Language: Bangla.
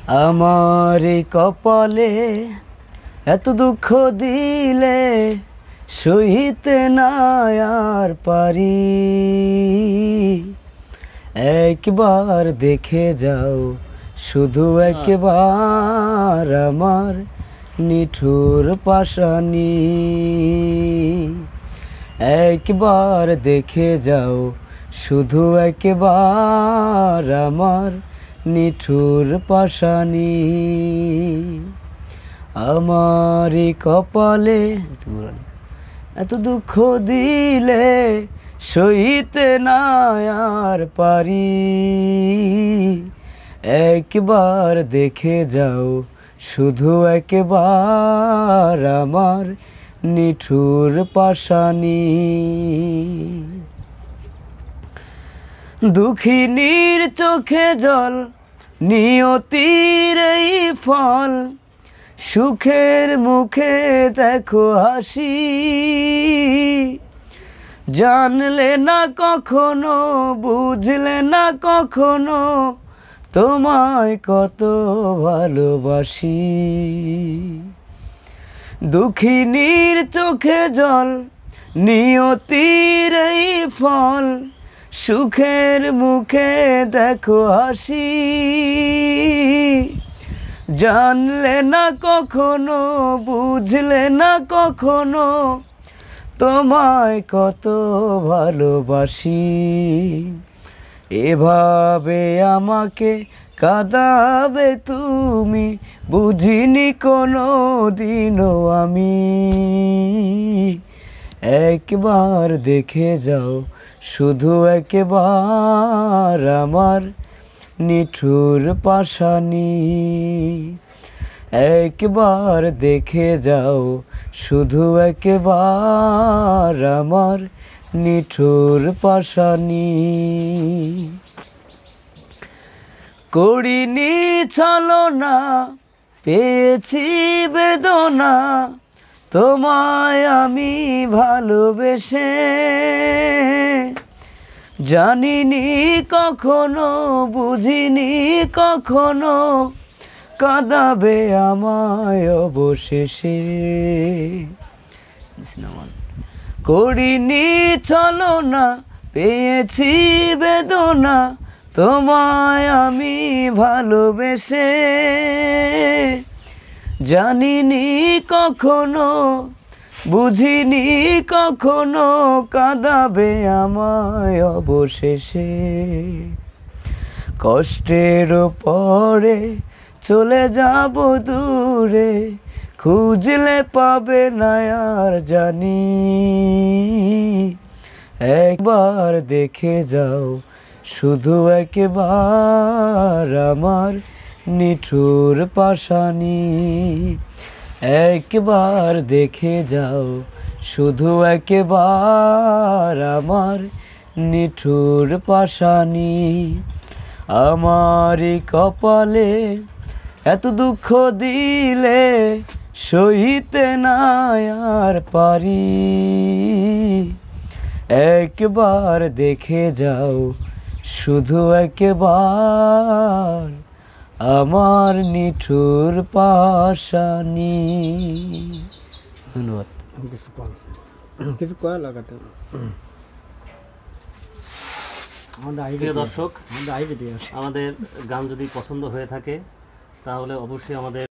আমার এই কপালে এত দুঃখ দিলে সইতে না আর পারি। একবার দেখে যাও, শুধু একবার আমার নিঠুর পাশানি। একবার দেখে যাও, শুধু একবার আমার নিঠুর পাশানি। আমার কপালে এত দুঃখ দিলে সইতে না আর পারি। একবার দেখে যাও, শুধু একবার আমার নিঠুর পাশানি। দুঃখিনীর চোখে জল, নিয়তির এই ফল, সুখের মুখে দেখো হাসি। জানলে না কখনো, বুঝলে না কখনো, তোমায় কত ভালোবাসি। দুঃখিনীর চোখে জল, নিয়তির এই ফল, সুখের মুখে দেখো হাসি। জানলে না কখনো, বুঝলে না কখনো, তোমায় কত ভালোবাসি। এভাবে আমাকে কাঁদাবে তুমি, বুঝিনি কোনো দিনও আমি। একবার দেখে যাও, শুধু একবার আমার নিঠুর পাশানি। একবার দেখে যাও, শুধু একবার আমার নিঠুর পাশানি। করিনি ছলনা, পেয়েছি বেদনা, তোমায় আমি ভালোবেসে। জানিনি কখনো, বুঝিনি কখনো, কাঁদাবে আমায় অবশেষে। করিনি ছলনা, পেয়েছি বেদনা, তোমায় আমি ভালোবেসে। জানিনি কখনো, বুঝিনি কখনো, কাঁদাবে আমায় অবশেষে। কষ্টের পরে চলে যাব দূরে, খুঁজলে পাবে না আর জানি। একবার দেখে যাও, শুধু একবার আমার নিঠুর পাশানি। একবার দেখে যাও, শুধু একবার আমার নিঠুর পাশানি। আমার কপালে এত দুঃখ দিলে সইতে না আর পারি। একবার দেখে যাও, শুধু একবার আমার নিঠুর পাশানি। ধন্যবাদ। কিছু কয়া লাগাতে প্রিয় দর্শক, আমাদের গান যদি পছন্দ হয়ে থাকে তাহলে অবশ্যই আমাদের